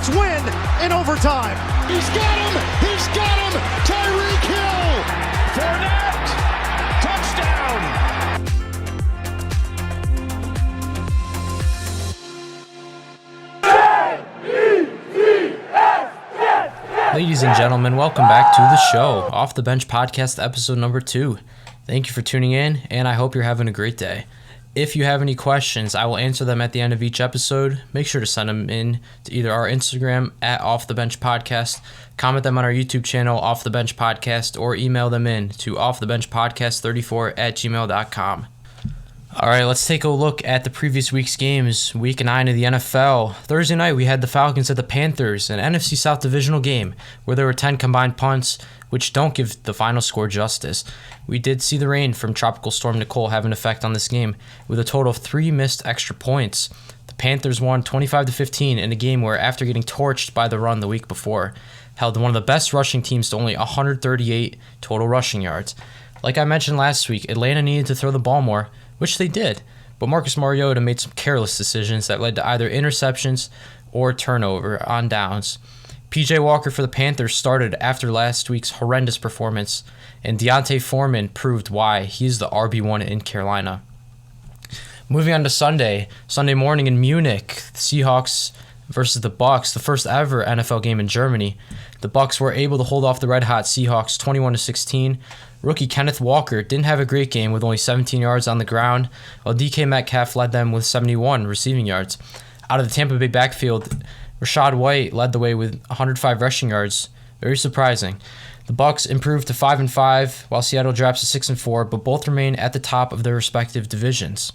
Seahawks win in overtime. He's got him! He's got him! Tyreek Hill! Fournette! Touchdown! Ladies and gentlemen, welcome back to the show, Off the Bench Podcast, episode number 2. Thank you for tuning in, and I hope you're having a great day. If you have any questions, I will answer them at the end of each episode. Make sure to send them in to either our Instagram at Off the Bench Podcast, comment them on our YouTube channel, Off the Bench Podcast, or email them in to offthebenchpodcast34@gmail.com. All right, let's take a look at the previous week's games. Week 9 of the NFL. Thursday night, we had the Falcons at the Panthers, an NFC South divisional game where there were 10 combined punts, which don't give the final score justice. We did see the rain from Tropical Storm Nicole have an effect on this game, with a total of 3 missed extra points. The Panthers won 25-15 in a game where, after getting torched by the run the week before, held one of the best rushing teams to only 138 total rushing yards. Like I mentioned last week, Atlanta needed to throw the ball more, which they did, but Marcus Mariota made some careless decisions that led to either interceptions or turnover on downs. P.J. Walker for the Panthers started after last week's horrendous performance, and Deontay Foreman proved why he's the RB1 in Carolina. Moving on to Sunday morning in Munich, the Seahawks versus the Bucs, the first ever NFL game in Germany. The Bucs were able to hold off the red-hot Seahawks 21-16. Rookie Kenneth Walker didn't have a great game with only 17 yards on the ground, while DK Metcalf led them with 71 receiving yards. Out of the Tampa Bay backfield, Rachaad White led the way with 105 rushing yards. Very surprising. The Bucs improved to 5-5, while Seattle drops to 6-4, but both remain at the top of their respective divisions.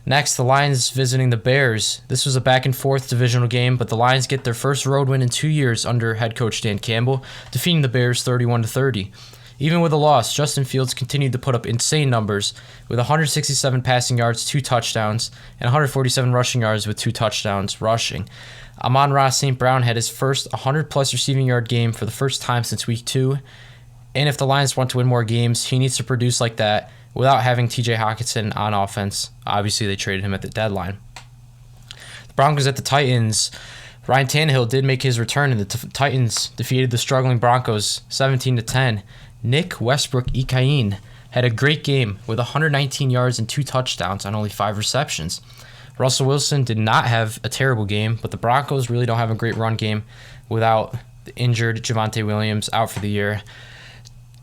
Next, the Lions visiting the Bears. This was a back-and-forth divisional game, but the Lions get their first road win in 2 years under head coach Dan Campbell, defeating the Bears 31-30. Even with a loss, Justin Fields continued to put up insane numbers with 167 passing yards, 2 touchdowns, and 147 rushing yards with 2 touchdowns rushing. Amon-Ra St. Brown had his first 100-plus receiving yard game for the first time since Week 2, and if the Lions want to win more games, he needs to produce like that without having TJ Hockenson on offense. Obviously, they traded him at the deadline. The Broncos at the Titans. Ryan Tannehill did make his return, and the Titans defeated the struggling Broncos 17-10. Nick Westbrook-Ikhine had a great game with 119 yards and 2 touchdowns on only 5 receptions. Russell Wilson did not have a terrible game, but the Broncos really don't have a great run game without the injured Javonte Williams out for the year.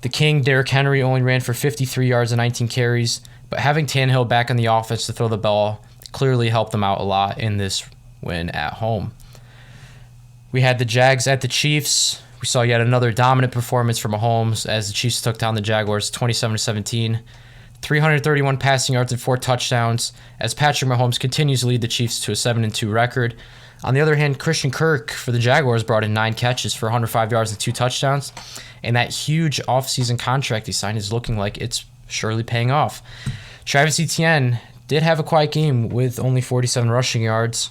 The King, Derrick Henry, only ran for 53 yards and 19 carries, but having Tannehill back on the offense to throw the ball clearly helped them out a lot in this win at home. We had the Jags at the Chiefs. We saw yet another dominant performance from Mahomes as the Chiefs took down the Jaguars 27-17. 331 passing yards and 4 touchdowns as Patrick Mahomes continues to lead the Chiefs to a 7-2 record. On the other hand, Christian Kirk for the Jaguars brought in 9 catches for 105 yards and 2 touchdowns, and that huge offseason contract he signed is looking like it's surely paying off. Travis Etienne did have a quiet game with only 47 rushing yards.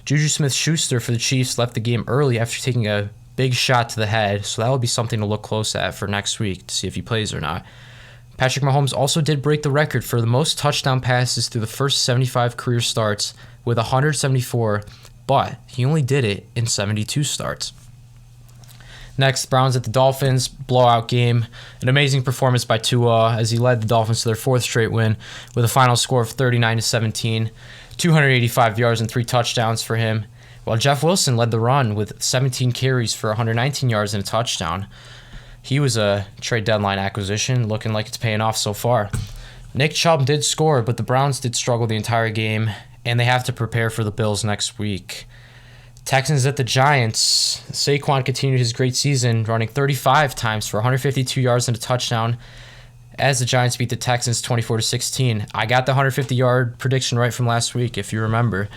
Juju Smith-Schuster for the Chiefs left the game early after taking a big shot to the head, so that will be something to look close at for next week to see if he plays or not. Patrick Mahomes also did break the record for the most touchdown passes through the first 75 career starts with 174, but he only did it in 72 starts. Next, Browns at the Dolphins, blowout game. An amazing performance by Tua as he led the Dolphins to their 4th straight win with a final score of 39-17, 285 yards and 3 touchdowns for him, while Jeff Wilson led the run with 17 carries for 119 yards and a touchdown. He was a trade deadline acquisition, looking like it's paying off so far. Nick Chubb did score, but the Browns did struggle the entire game, and they have to prepare for the Bills next week. Texans at the Giants. Saquon continued his great season, running 35 times for 152 yards and a touchdown as the Giants beat the Texans 24-16. I got the 150-yard prediction right from last week, if you remember.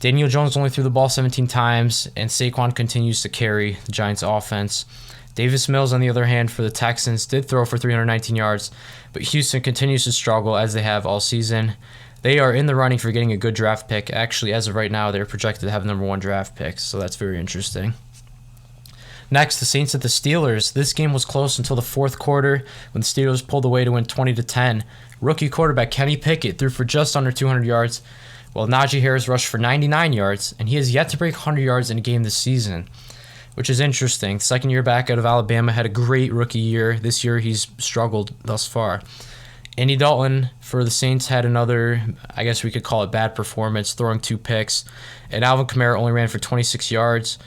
Daniel Jones only threw the ball 17 times, and Saquon continues to carry the Giants' offense. Davis Mills, on the other hand, for the Texans, did throw for 319 yards, but Houston continues to struggle as they have all season. They are in the running for getting a good draft pick. Actually, as of right now, they're projected to have the number 1 draft pick, so that's very interesting. Next, the Saints at the Steelers. This game was close until the 4th quarter when the Steelers pulled away to win 20-10. Rookie quarterback Kenny Pickett threw for just under 200 yards while Najee Harris rushed for 99 yards, and he has yet to break 100 yards in a game this season, which is interesting. Second year back out of Alabama, had a great rookie year. This year he's struggled thus far. Andy Dalton for the Saints had another, I guess we could call it bad performance, throwing 2 picks, and Alvin Kamara only ran for 26 yards.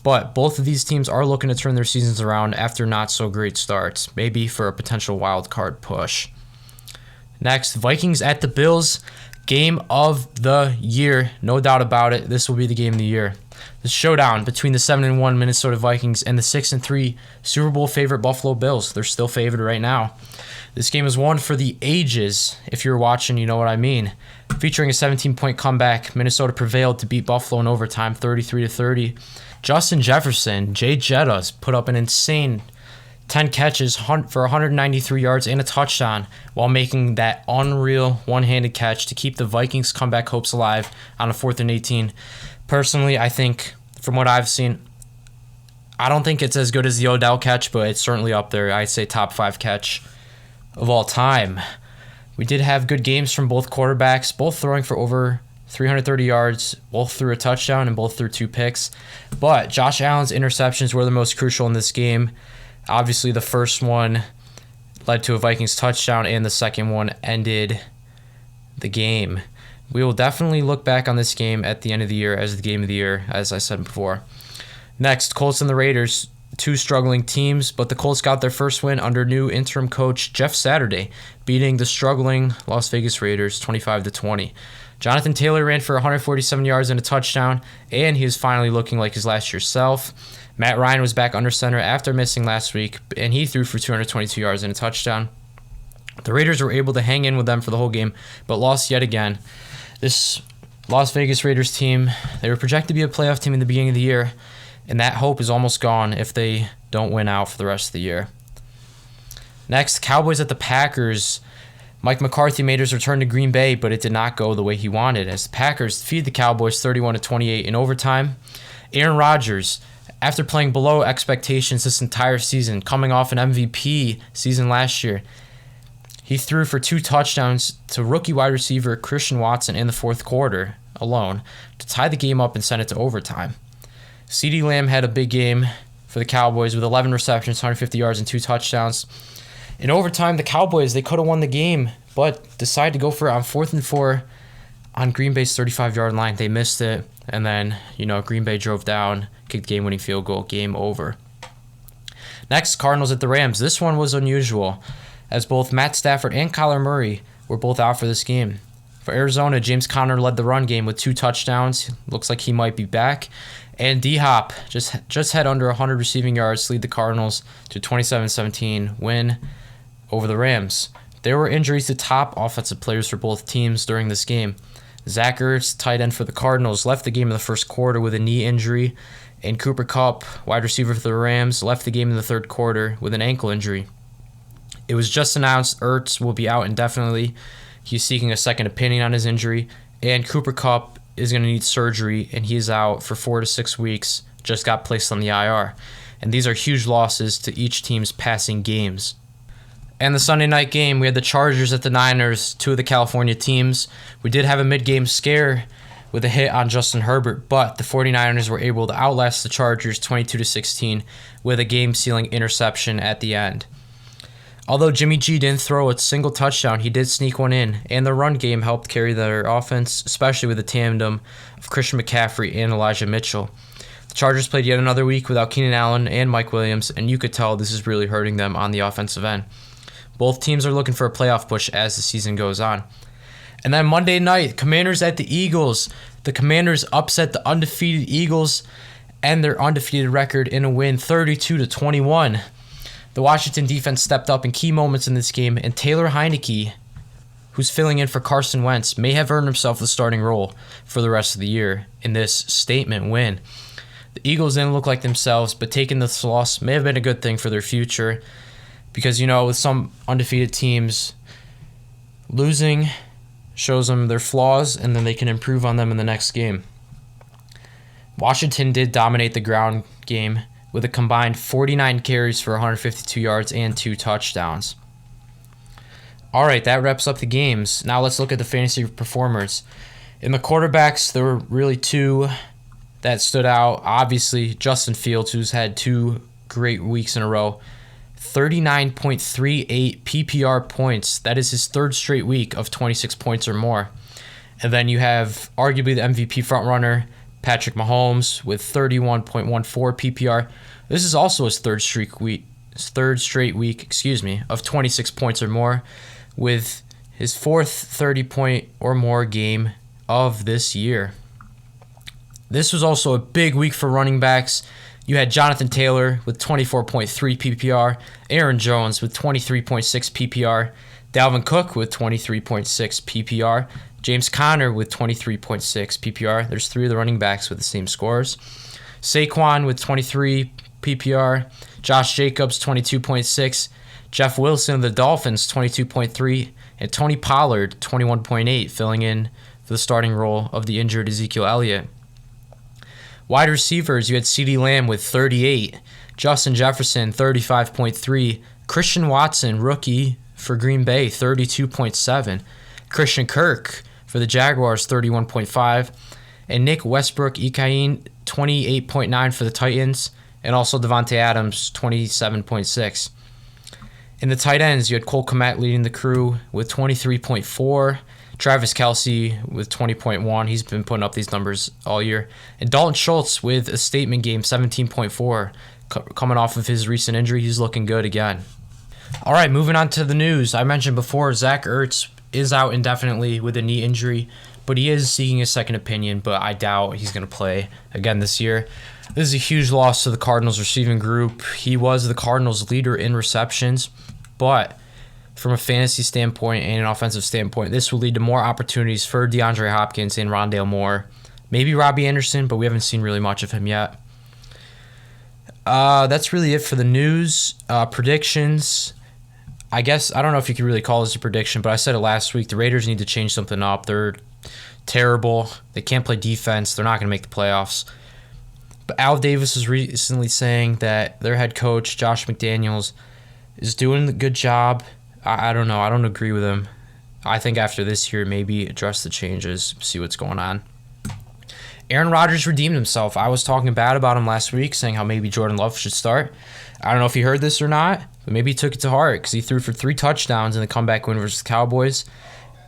But both of these teams are looking to turn their seasons around after not so great starts, maybe for a potential wild card push. Next, Vikings at the Bills, game of the year, no doubt about it. This will be the game of the year. The showdown between the 7-1 Minnesota Vikings and the 6-3 Super Bowl favorite Buffalo Bills. They're still favored right now. This game is one for the ages. If you're watching, you know what I mean. Featuring a 17-point comeback, Minnesota prevailed to beat Buffalo in overtime, 33-30. Justin Jefferson, Jay Jettas, put up an insane 10 catches for 193 yards and a touchdown while making that unreal one-handed catch to keep the Vikings' comeback hopes alive on a 4th and 18. Personally, I think, from what I've seen, I don't think it's as good as the Odell catch, but it's certainly up there. I'd say top 5 catch of all time. We did have good games from both quarterbacks, both throwing for over 330 yards, both threw a touchdown and both threw 2 picks. But Josh Allen's interceptions were the most crucial in this game. Obviously, the first one led to a Vikings touchdown, and the second one ended the game. We will definitely look back on this game at the end of the year as the game of the year, as I said before. Next, Colts and the Raiders, 2 struggling teams, but the Colts got their first win under new interim coach Jeff Saturday, beating the struggling Las Vegas Raiders 25-20. Jonathan Taylor ran for 147 yards and a touchdown, and he is finally looking like his last year's self. Matt Ryan was back under center after missing last week, and he threw for 222 yards and a touchdown. The Raiders were able to hang in with them for the whole game, but lost yet again. This Las Vegas Raiders team, they were projected to be a playoff team in the beginning of the year, and that hope is almost gone if they don't win out for the rest of the year. Next, Cowboys at the Packers. Mike McCarthy made his return to Green Bay, but it did not go the way he wanted, as the Packers defeated the Cowboys 31-28 in overtime. Aaron Rodgers, after playing below expectations this entire season, coming off an MVP season last year, he threw for 2 touchdowns to rookie wide receiver Christian Watson in the 4th quarter alone to tie the game up and send it to overtime. CeeDee Lamb had a big game for the Cowboys with 11 receptions, 150 yards, and 2 touchdowns. In overtime, the Cowboys, they could have won the game, but decided to go for it on 4th and 4 on Green Bay's 35-yard line. They missed it, and then, Green Bay drove down, kicked game-winning field goal, game over. Next, Cardinals at the Rams. This one was unusual, as both Matt Stafford and Kyler Murray were both out for this game. For Arizona, James Conner led the run game with 2 touchdowns. Looks like he might be back. And D-Hop just had under 100 receiving yards to lead the Cardinals to a 27-17 win over the Rams. There were injuries to top offensive players for both teams during this game. Zach Ertz, tight end for the Cardinals, left the game in the first quarter with a knee injury, and Cooper Kupp, wide receiver for the Rams, left the game in the 3rd quarter with an ankle injury. It was just announced Ertz will be out indefinitely. He's seeking a second opinion on his injury, and Cooper Kupp is going to need surgery, and he's out for 4 to 6 weeks, just got placed on the IR. And these are huge losses to each team's passing games. And the Sunday night game, we had the Chargers at the Niners, 2 of the California teams. We did have a mid-game scare with a hit on Justin Herbert, but the 49ers were able to outlast the Chargers 22-16 with a game-sealing interception at the end. Although Jimmy G didn't throw a single touchdown, he did sneak one in, and the run game helped carry their offense, especially with the tandem of Christian McCaffrey and Elijah Mitchell. The Chargers played yet another week without Keenan Allen and Mike Williams, and you could tell this is really hurting them on the offensive end. Both teams are looking for a playoff push as the season goes on. And then Monday night, Commanders at the Eagles. The Commanders upset the undefeated Eagles and their undefeated record in a win 32-21. The Washington defense stepped up in key moments in this game, and Taylor Heineke, who's filling in for Carson Wentz, may have earned himself the starting role for the rest of the year in this statement win. The Eagles didn't look like themselves, but taking this loss may have been a good thing for their future because, with some undefeated teams, losing shows them their flaws, and then they can improve on them in the next game. Washington did dominate the ground game with a combined 49 carries for 152 yards and 2 touchdowns. All right, that wraps up the games. Now let's look at the fantasy performers. In the quarterbacks, there were really two that stood out. Obviously, Justin Fields, who's had 2 great weeks in a row. 39.38 PPR points. That is his 3rd straight week of 26 points or more. And then you have arguably the MVP frontrunner, Patrick Mahomes, with 31.14 PPR. This is also his third straight week, of 26 points or more, with his 4th 30-point or more game of this year. This was also a big week for running backs. You had Jonathan Taylor with 24.3 PPR, Aaron Jones with 23.6 PPR, Dalvin Cook with 23.6 PPR, James Conner with 23.6 PPR. There's 3 of the running backs with the same scores. Saquon with 23 PPR, Josh Jacobs 22.6, Jeff Wilson of the Dolphins 22.3, and Tony Pollard 21.8, filling in for the starting role of the injured Ezekiel Elliott. Wide receivers, you had CeeDee Lamb with 38, Justin Jefferson 35.3, Christian Watson, rookie for Green Bay, 32.7, Christian Kirk for the Jaguars, 31.5, and Nick Westbrook-Ikhine, 28.9 for the Titans, and also Devontae Adams, 27.6. In the tight ends, you had Cole Kmet leading the crew with 23.4, Travis Kelce with 20.1. He's been putting up these numbers all year. And Dalton Schultz with a statement game, 17.4. Coming off of his recent injury, he's looking good again. All right, moving on to the news. I mentioned before, Zach Ertz is out indefinitely with a knee injury, but he is seeking a second opinion, but I doubt he's going to play again this year. This is a huge loss to the Cardinals receiving group. He was the Cardinals' leader in receptions, but from a fantasy standpoint and an offensive standpoint, this will lead to more opportunities for DeAndre Hopkins and Rondale Moore. Maybe Robbie Anderson, but we haven't seen really much of him yet. That's really it for the news. Predictions. I guess, I don't know if you could really call this a prediction, but I said it last week. The Raiders need to change something up. They're terrible. They can't play defense. They're not going to make the playoffs. But Al Davis was recently saying that their head coach, Josh McDaniels, is doing a good job. I don't know. I don't agree with him. I think after this year, maybe address the changes, see what's going on. Aaron Rodgers redeemed himself. I was talking bad about him last week, saying how maybe Jordan Love should start. I don't know if you heard this or not, but maybe he took it to heart because he threw for 3 touchdowns in the comeback win versus the Cowboys.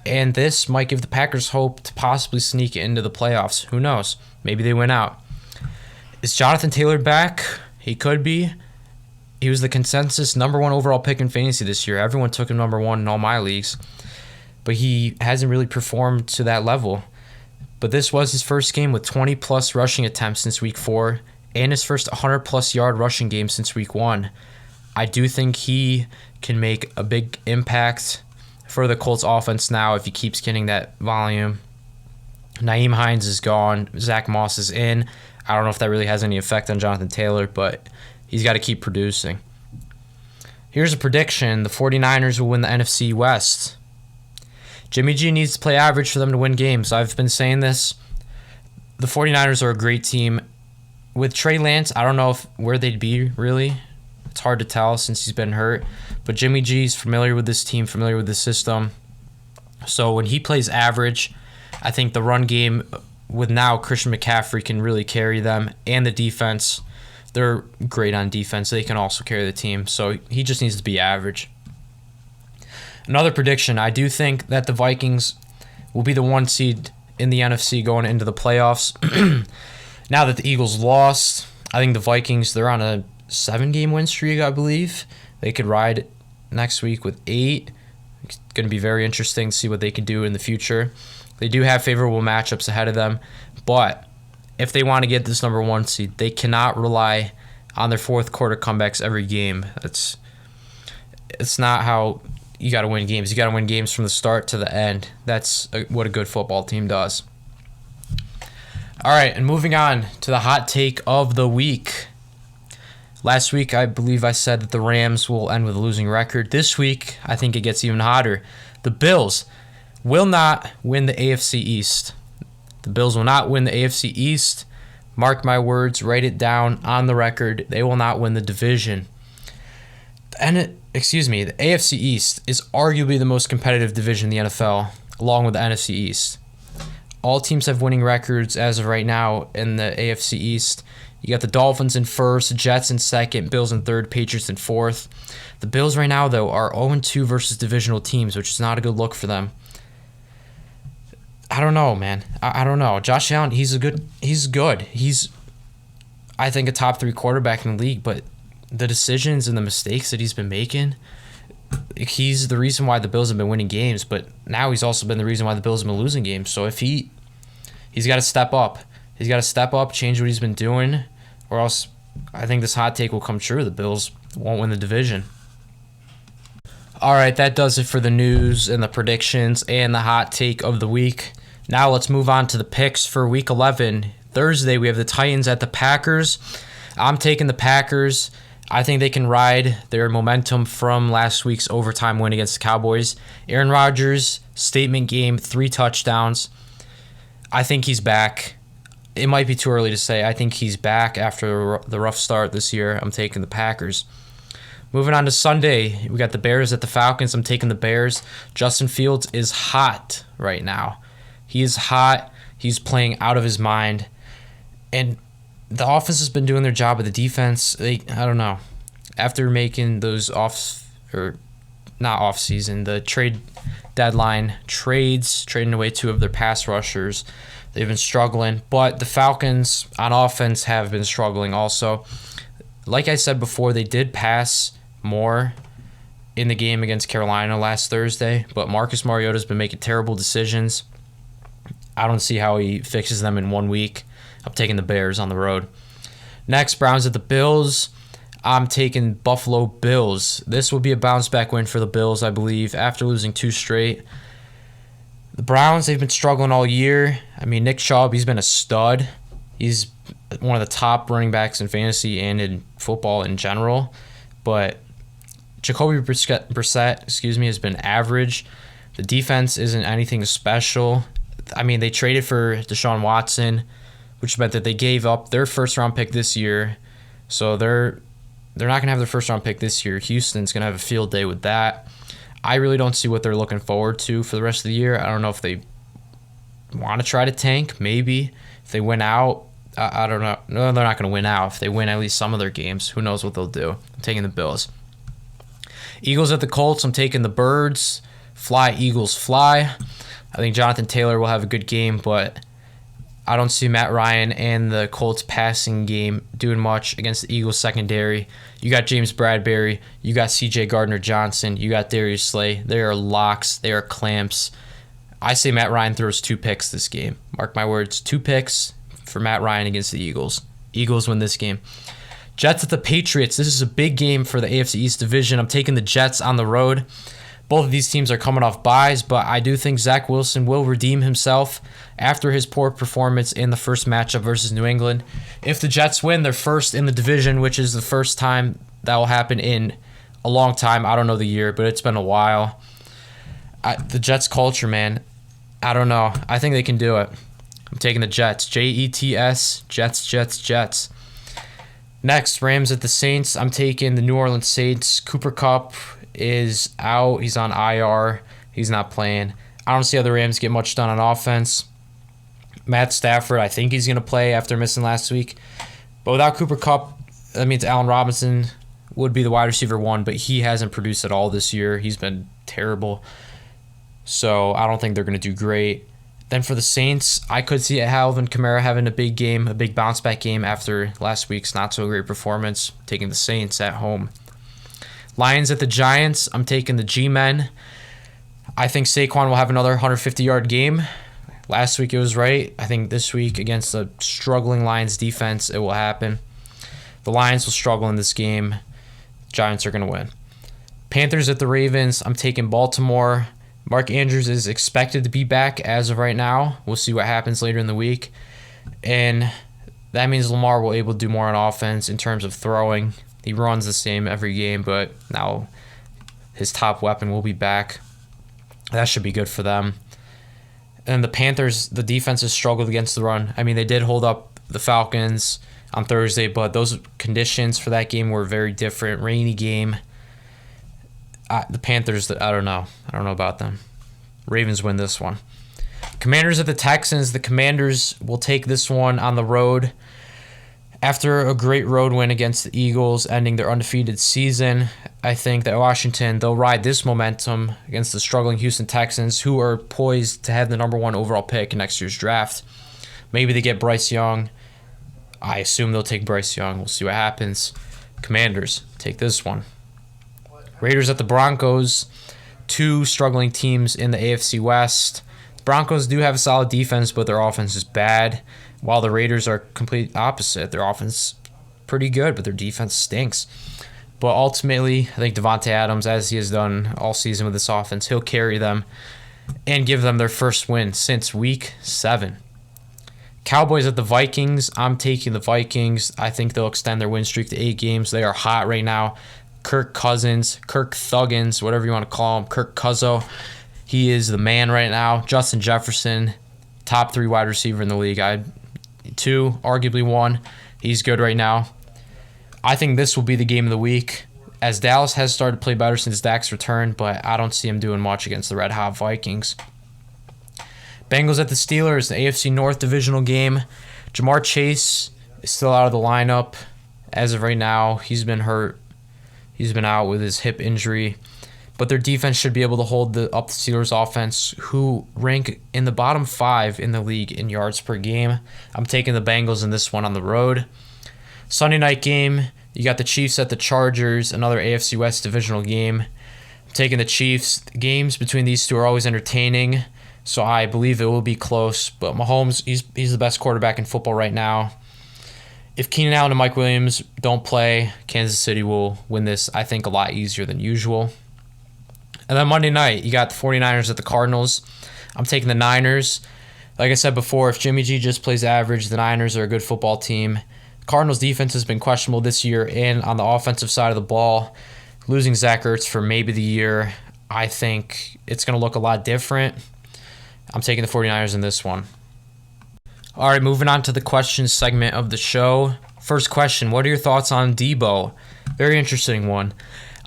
And this might give the Packers hope to possibly sneak into the playoffs. Who knows? Maybe they win out. Is Jonathan Taylor back? He could be. He was the consensus number 1 overall pick in fantasy this year. Everyone took him number 1 in all my leagues. But he hasn't really performed to that level. But this was his first game with 20-plus rushing attempts since week 4 and his first 100-plus yard rushing game since week 1. I do think he can make a big impact for the Colts offense now if he keeps getting that volume. Nyheim Hines is gone. Zach Moss is in. I don't know if that really has any effect on Jonathan Taylor, but he's got to keep producing. Here's a prediction. The 49ers will win the NFC West. Jimmy G needs to play average for them to win games. I've been saying this. The 49ers are a great team. With Trey Lance, I don't know where they'd be, really. It's hard to tell since he's been hurt. But Jimmy G's familiar with this team, familiar with the system. So when he plays average, I think the run game with now Christian McCaffrey can really carry them. And the defense, they're great on defense. They can also carry the team. So he just needs to be average. Another prediction, I do think that the Vikings will be the 1 seed in the NFC going into the playoffs. Now that the Eagles lost, I think the Vikings, they're on a 7-game win streak, I believe. They could ride next week with 8. It's going to be very interesting to see what they can do in the future. They do have favorable matchups ahead of them, but if they want to get this number 1 seed, they cannot rely on their fourth quarter comebacks every game. It's not how you got to win games. You got to win games from the start to the end. That's what a good football team does. All right, and moving on to the hot take of the week. Last week, I believe I said that the Rams will end with a losing record. This week, I think it gets even hotter. The Bills will not win the AFC East. The Bills will not win the AFC East. Mark my words, write it down on the record. They will not win the division. The AFC East is arguably the most competitive division in the NFL, along with the NFC East. All teams have winning records as of right now in the AFC East. You got the Dolphins in first, Jets in second, Bills in third, Patriots in fourth. The Bills right now, though, are 0-2 versus divisional teams, which is not a good look for them. I don't know, man. I don't know. Josh Allen, he's good. He's, I think, a top 3 quarterback in the league, but the decisions and the mistakes that he's been making, he's the reason why the Bills have been winning games, but now he's also been the reason why the Bills have been losing games. So if he's got to step up. He's got to step up, change what he's been doing, or else I think this hot take will come true. The Bills won't win the division. All right, that does it for the news and the predictions and the hot take of the week. Now let's move on to the picks for Week 11. Thursday, we have the Titans at the Packers. I'm taking the Packers. I think they can ride their momentum from last week's overtime win against the Cowboys. Aaron Rodgers, statement game, 3 touchdowns. I think he's back. It might be too early to say. I think he's back after the rough start this year. I'm taking the Packers. Moving on to Sunday, we got the Bears at the Falcons. I'm taking the Bears. Justin Fields is hot right now. He is hot. He's playing out of his mind. And the offense has been doing their job, but the defense, I don't know. After making those the trade deadline trades, trading away 2 of their pass rushers, they've been struggling. But the Falcons on offense have been struggling also. Like I said before, they did pass more in the game against Carolina last Thursday, but Marcus Mariota's been making terrible decisions. I don't see how he fixes them in 1 week. I'm taking the Bears on the road. Next, Browns at the Bills. I'm taking Buffalo Bills. This will be a bounce-back win for the Bills, I believe, after losing 2 straight. The Browns, they've been struggling all year. I mean, Nick Chubb, he's been a stud. He's one of the top running backs in fantasy and in football in general. But Jacoby Brissett, has been average. The defense isn't anything special. I mean, they traded for Deshaun Watson, which meant that they gave up their first-round pick this year. So they're not going to have their first-round pick this year. Houston's going to have a field day with that. I really don't see what they're looking forward to for the rest of the year. I don't know if they want to try to tank, maybe. If they win out, I don't know. No, they're not going to win out. If they win at least some of their games, who knows what they'll do. I'm taking the Bills. Eagles at the Colts. I'm taking the Birds. Fly, Eagles, fly. I think Jonathan Taylor will have a good game, but I don't see Matt Ryan and the Colts passing game doing much against the Eagles secondary. You got James Bradbury. You got C.J. Gardner-Johnson. You got Darius Slay. They are locks. They are clamps. I say Matt Ryan throws 2 picks this game. Mark my words, 2 picks for Matt Ryan against the Eagles. Eagles win this game. Jets at the Patriots. This is a big game for the AFC East division. I'm taking the Jets on the road. Both of these teams are coming off byes, but I do think Zach Wilson will redeem himself after his poor performance in the first matchup versus New England. If the Jets win, they're first in the division, which is the first time that will happen in a long time. I don't know the year, but it's been a while. The Jets culture, man, I don't know. I think they can do it. I'm taking the Jets. Jets, Jets. Next, Rams at the Saints. I'm taking the New Orleans Saints. Cooper Kupp is out. He's on IR. He's not playing. I don't see how the Rams get much done on offense. Matt Stafford, I think he's going to play after missing last week. But without Cooper Kupp, that means Allen Robinson would be the wide receiver 1, but he hasn't produced at all this year. He's been terrible. So I don't think they're going to do great. Then for the Saints, I could see Alvin Kamara having a big game, a big bounce-back game after last week's not-so-great performance, taking the Saints at home. Lions at the Giants, I'm taking the G-Men. I think Saquon will have another 150-yard game. Last week it was right. I think this week against the struggling Lions defense, it will happen. The Lions will struggle in this game. Giants are going to win. Panthers at the Ravens, I'm taking Baltimore. Mark Andrews is expected to be back as of right now. We'll see what happens later in the week. And that means Lamar will be able to do more on offense in terms of throwing. He runs the same every game, but now his top weapon will be back. That should be good for them. And the Panthers, the defense has struggled against the run. I mean, they did hold up the Falcons on Thursday, but those conditions for that game were very different. Rainy game. The Panthers, I don't know. I don't know about them. Ravens win this one. Commanders at the Texans. The Commanders will take this one on the road. After a great road win against the Eagles, ending their undefeated season, I think that Washington, they'll ride this momentum against the struggling Houston Texans, who are poised to have the number 1 overall pick in next year's draft. Maybe they get Bryce Young. I assume they'll take Bryce Young. We'll see what happens. Commanders take this one. Raiders at the Broncos. 2 struggling teams in the AFC West. The Broncos do have a solid defense, but their offense is bad, while the Raiders are complete opposite. Their offense pretty good, but their defense stinks. But ultimately, I think Devontae Adams, as he has done all season with this offense, he'll carry them and give them their first win since Week 7. Cowboys at the Vikings. I'm taking the Vikings. I think they'll extend their win streak to 8 games. They are hot right now. Kirk Thuggins, whatever you want to call him, Kirk Cuzzo. He is the man right now. Justin Jefferson, top 3 wide receiver in the league. 2, arguably 1. He's good right now. I think this will be the game of the week, as Dallas has started to play better since Dak's return, but I don't see him doing much against the red-hot Vikings. Bengals at the Steelers, the AFC North divisional game. Jamar Chase is still out of the lineup. As of right now, he's been hurt. He's been out with his hip injury. But their defense should be able to hold up the Steelers' offense, who rank in the bottom 5 in the league in yards per game. I'm taking the Bengals in this one on the road. Sunday night game, you got the Chiefs at the Chargers, another AFC West divisional game. I'm taking the Chiefs. The games between these two are always entertaining, so I believe it will be close. But Mahomes, he's the best quarterback in football right now. If Keenan Allen and Mike Williams don't play, Kansas City will win this, I think, a lot easier than usual. And then Monday night, you got the 49ers at the Cardinals. I'm taking the Niners. Like I said before, if Jimmy G just plays average, the Niners are a good football team. Cardinals' defense has been questionable this year, and on the offensive side of the ball, losing Zach Ertz for maybe the year, I think it's going to look a lot different. I'm taking the 49ers in this one. All right, moving on to the questions segment of the show. First question, what are your thoughts on Debo? Very interesting one.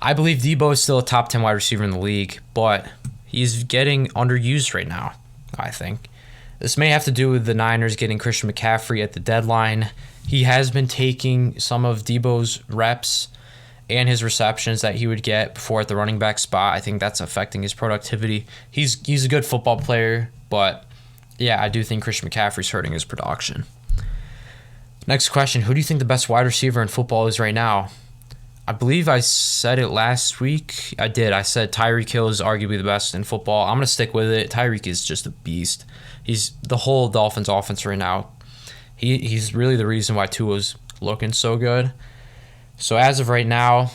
I believe Debo is still a top 10 wide receiver in the league, but he's getting underused right now, I think. This may have to do with the Niners getting Christian McCaffrey at the deadline. He has been taking some of Debo's reps and his receptions that he would get before at the running back spot. I think that's affecting his productivity. He's a good football player, but yeah, I do think Christian McCaffrey's hurting his production. Next question, who do you think the best wide receiver in football is right now? I believe I said it last week. I did. I said Tyreek Hill is arguably the best in football. I'm going to stick with it. Tyreek is just a beast. He's the whole Dolphins offense right now. He's really the reason why Tua's looking so good. So as of right now,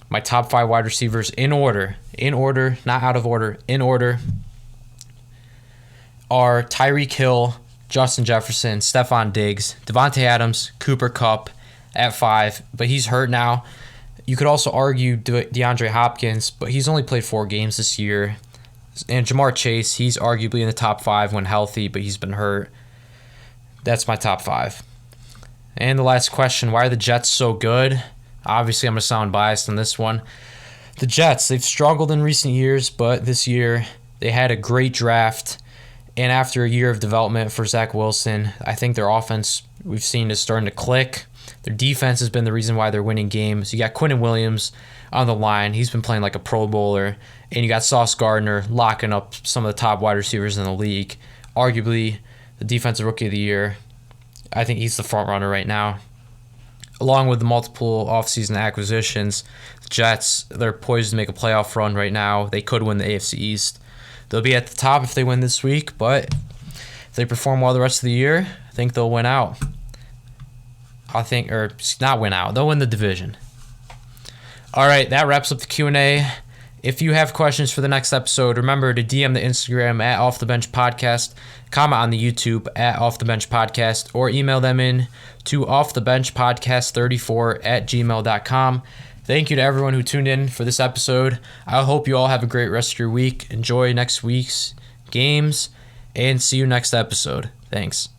my top 5 wide receivers in order, not out of order, in order, are Tyreek Hill, Justin Jefferson, Stephon Diggs, Devontae Adams, Cooper Kupp at 5, but he's hurt now. You could also argue DeAndre Hopkins, but he's only played 4 games this year. And Jamar Chase, he's arguably in the top 5 when healthy, but he's been hurt. That's my top 5. And the last question, why are the Jets so good? Obviously, I'm going to sound biased on this one. The Jets, they've struggled in recent years, but this year they had a great draft. And after a year of development for Zach Wilson, I think their offense, we've seen, is starting to click. Their defense has been the reason why they're winning games. You got Quinnen Williams on the line. He's been playing like a Pro Bowler. And you got Sauce Gardner locking up some of the top wide receivers in the league. Arguably the defensive rookie of the year. I think he's the front runner right now. Along with the multiple offseason acquisitions, the Jets, they're poised to make a playoff run right now. They could win the AFC East. They'll be at the top if they win this week, but if they perform well the rest of the year, I think they'll win out. Or not win out. They'll win the division. All right, that wraps up the Q&A. If you have questions for the next episode, remember to DM the Instagram at Off the Bench Podcast, comment on the YouTube at Off the Bench Podcast, or email them in to offthebenchpodcast34@gmail.com. Thank you to everyone who tuned in for this episode. I hope you all have a great rest of your week. Enjoy next week's games, and see you next episode. Thanks.